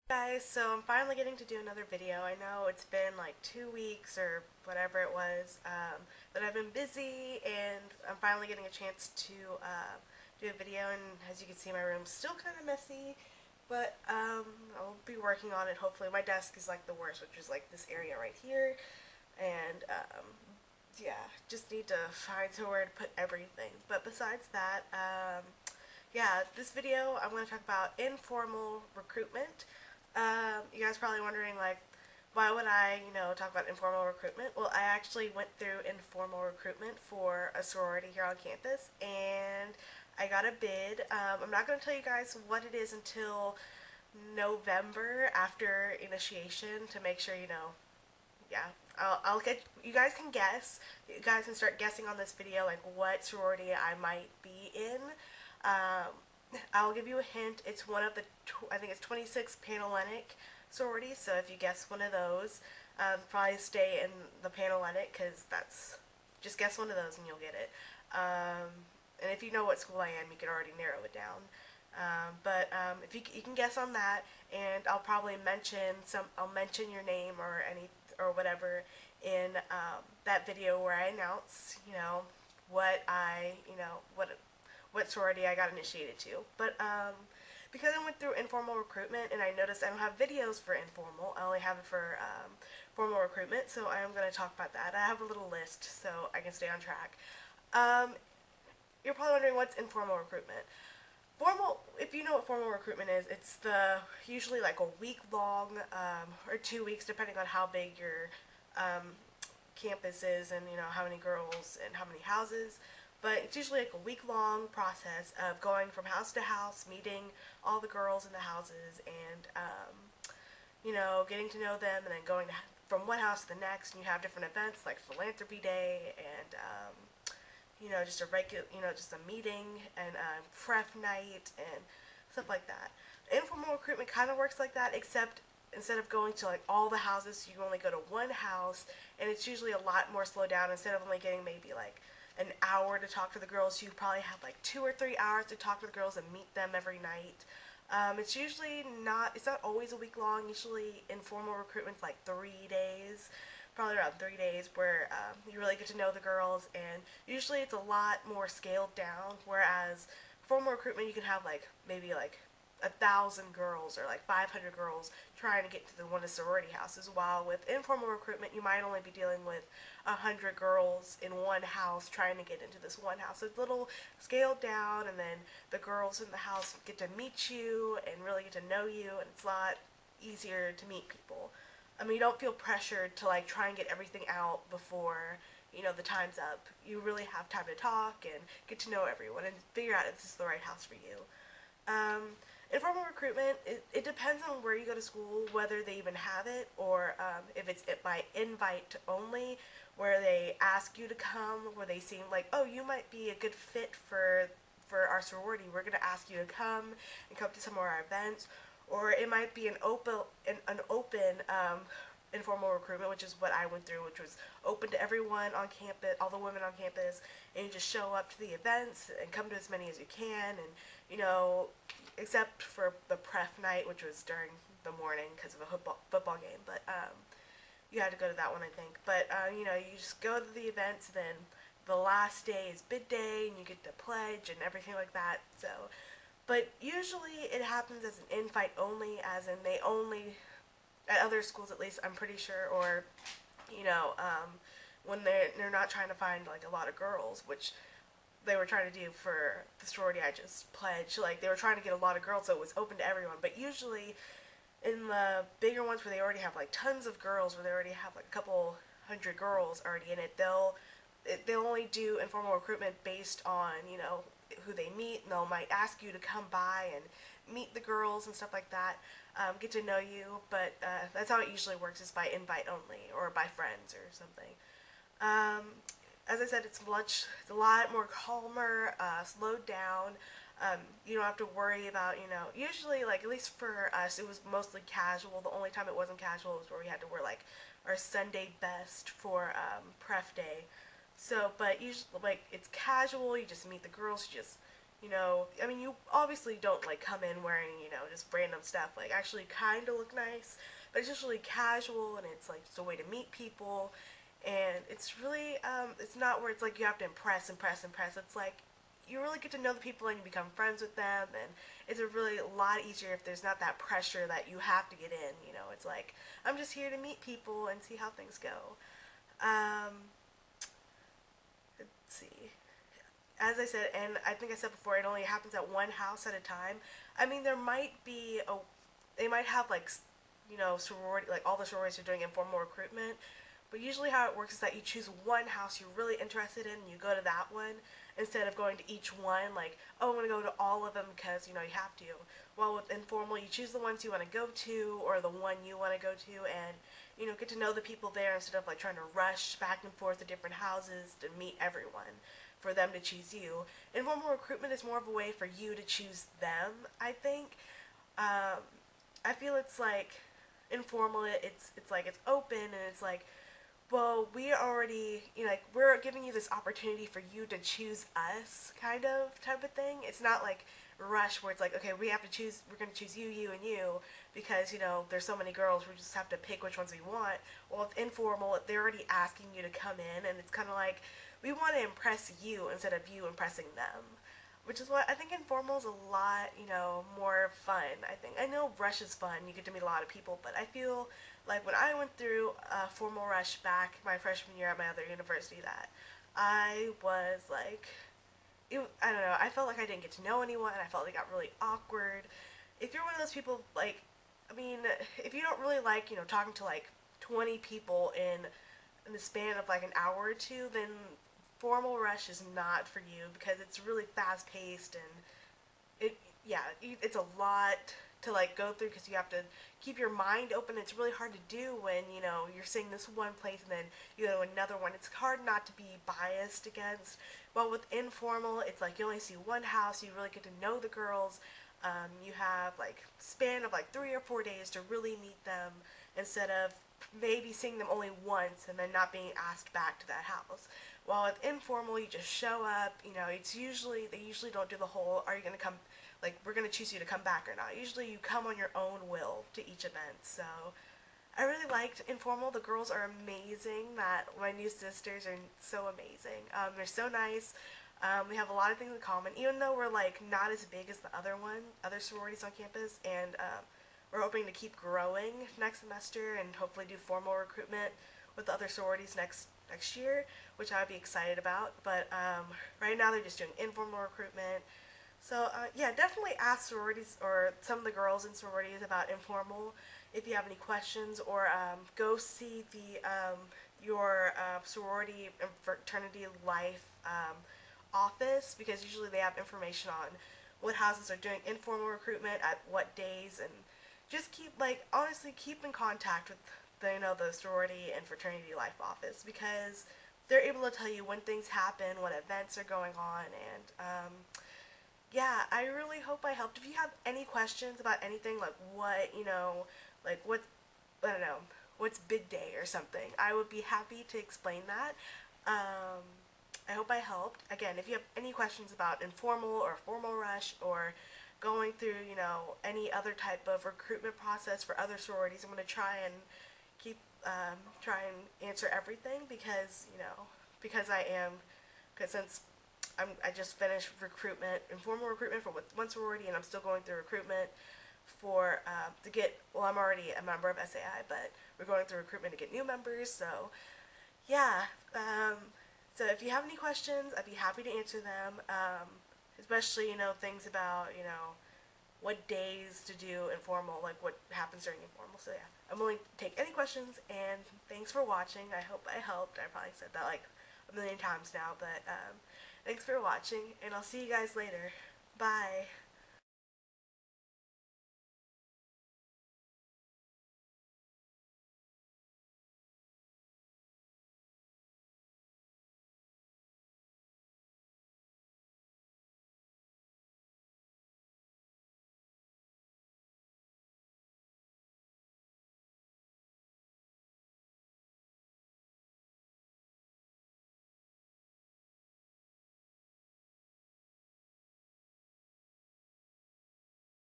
Guys, so I'm finally getting to do another video. I know it's been like 2 weeks or whatever it was, but I've been busy and I'm finally getting a chance to do a video. And as you can see, my room's still kind of messy, but I'll be working on it. Hopefully, my desk is like the worst, which is like this area right here, and yeah, just need to find somewhere to put everything. But besides that, yeah, this video I'm going to talk about informal recruitment. You guys probably wondering like, why would I, talk about informal recruitment? Well, I actually went through informal recruitment for a sorority here on campus, and I got a bid. I'm not going to tell you guys what it is until November after initiation to make sure yeah. I'll get you guys can guess. You guys can start guessing on this video like what sorority I might be in. I'll give you a hint. It's one of the I think it's 26 Panhellenic sororities. So if you guess one of those, probably stay in the Panhellenic because that's just guess one of those and you'll get it. And if you know what school I am, you can already narrow it down. But if you can guess on that, and I'll probably mention I'll mention your name or any or whatever in that video where I announce, what what sorority I got initiated to. But because I went through informal recruitment and I noticed I don't have videos for informal, I only have it for formal recruitment, so I am going to talk about that. I have a little list so I can stay on track. Um, you're probably wondering what's informal recruitment. Formal, if you know what formal recruitment is, it's the usually like a week long or 2 weeks, depending on how big your um, campus is and how many girls and how many houses. But it's usually like a week long process of going from house to house, meeting all the girls in the houses, and getting to know them, and then going from one house to the next. And you have different events like philanthropy day and just a regular, just a meeting and pref night and stuff like that. Informal recruitment kind of works like that, except instead of going to like all the houses, you only go to one house, and it's usually a lot more slowed down. Instead of only getting maybe like an hour to talk to the girls, you probably have like 2 or 3 hours to talk to the girls and meet them every night. It's usually not, it's not always a week long. Usually informal recruitment's like 3 days, probably around 3 days, where you really get to know the girls, and usually it's a lot more scaled down, whereas formal recruitment you can have like maybe like 1,000 girls or like 500 girls trying to get to one of the sorority houses, while with informal recruitment you might only be dealing with 100 girls in one house trying to get into this one house. So it's a little scaled down, and then the girls in the house get to meet you and really get to know you, and it's a lot easier to meet people. I mean, you don't feel pressured to like try and get everything out before the time's up. You really have time to talk and get to know everyone and figure out if this is the right house for you. Um, Informal recruitment, it depends on where you go to school, whether they even have it, or if it's by invite only, where they ask you to come, where they seem like, oh, you might be a good fit for our sorority. We're going to ask you to come and come to some of our events. Or it might be an open informal recruitment, which is what I went through, which was open to everyone on campus, all the women on campus, and you just show up to the events and come to as many as you can, and except for the pref night, which was during the morning because of a football game, but you had to go to that one, I think. But you just go to the events, then the last day is bid day, and you get to pledge and everything like that. So, but usually it happens as an invite only, as in they only, at other schools at least, I'm pretty sure, or you know, um, when they're not trying to find like a lot of girls, which they were trying to do for the sorority I just pledged. Like they were trying to get a lot of girls, so it was open to everyone. But usually, in the bigger ones where they already have like tons of girls, where they already have like a couple hundred girls already in it, they'll only do informal recruitment based on who they meet, and they'll might ask you to come by and meet the girls and stuff like that, get to know you. But that's how it usually works, is by invite only or by friends or something. Um, as I said, it's a lot more calmer, slowed down. You don't have to worry about, usually, like, at least for us, it was mostly casual. The only time it wasn't casual was where we had to wear, like, our Sunday best for pref day. So, but usually, like, it's casual. You just meet the girls. You just I mean, you obviously don't like come in wearing, just random stuff. Like actually kind of look nice, but it's just really casual and it's like just a way to meet people. And it's really, it's not where it's like you have to impress, impress, impress. It's like you really get to know the people and you become friends with them. And it's a really a lot easier if there's not that pressure that you have to get in. It's like I'm just here to meet people and see how things go. Um, let's see. As I said, and I think I said before, it only happens at one house at a time. I mean, there might be they might have like, sorority, like all the sororities are doing informal recruitment, but usually how it works is that you choose one house you're really interested in, and you go to that one instead of going to each one. Like, oh, I'm gonna go to all of them because you have to. While with informal, you choose the ones you want to go to or the one you want to go to, and get to know the people there instead of like trying to rush back and forth to different houses to meet everyone for them to choose you. Informal recruitment is more of a way for you to choose them, I think. Um, I feel it's like informal. It's like it's open and it's like, well, we already, like we're giving you this opportunity for you to choose us, kind of type of thing. It's not like rush where it's like, okay, we have to choose. We're going to choose you, you, and you because there's so many girls. We just have to pick which ones we want. Well, it's informal. They're already asking you to come in, and it's kind of like we want to impress you instead of you impressing them. Which is what I think informal is a lot, more fun. I know rush is fun. You get to meet a lot of people, but I feel like when I went through a formal rush back my freshman year at my other university, that I was like, I don't know. I felt like I didn't get to know anyone. I felt like it got really awkward. If you're one of those people, like, I mean, if you don't really like, talking to like 20 people in the span of like an hour or two, then formal rush is not for you because it's really fast paced and it yeah it's a lot to like go through because you have to keep your mind open. It's really hard to do when you're seeing this one place and then you go to another one. It's hard not to be biased against. Well, with informal, it's like you only see one house. You really get to know the girls. You have like span of like 3 or 4 days to really meet them instead of maybe seeing them only once and then not being asked back to that house. While with informal, you just show up. They usually don't do the whole, are you going to come, like, we're going to choose you to come back or not. Usually you come on your own will to each event. So I really liked informal. The girls are amazing. That my new sisters are so amazing. They're so nice. We have a lot of things in common, even though we're like not as big as the other sororities on campus, and we're hoping to keep growing next semester and hopefully do formal recruitment with the other sororities next year, which I would be excited about. But right now they're just doing informal recruitment. So yeah, definitely ask sororities or some of the girls in sororities about informal if you have any questions, or go see your sorority and fraternity life office, because usually they have information on what houses are doing informal recruitment at what days, and just honestly keep in contact with the sorority and fraternity life office, because they're able to tell you when things happen, what events are going on, and yeah, I really hope I helped. If you have any questions about anything, like what, I don't know, what's big day or something, I would be happy to explain that. I hope I helped. Again, if you have any questions about informal or formal rush or going through, any other type of recruitment process for other sororities, I'm going to try and try and answer everything because, because since I just finished informal recruitment for one sorority, and I'm still going through recruitment for I'm already a member of SAI, but we're going through recruitment to get new members. So yeah, so if you have any questions, I'd be happy to answer them. Especially things about what days to do informal, like what happens during informal. So yeah, I'm willing to take any questions, and thanks for watching. I hope I helped. I probably said that like a million times now, but thanks for watching, and I'll see you guys later. Bye.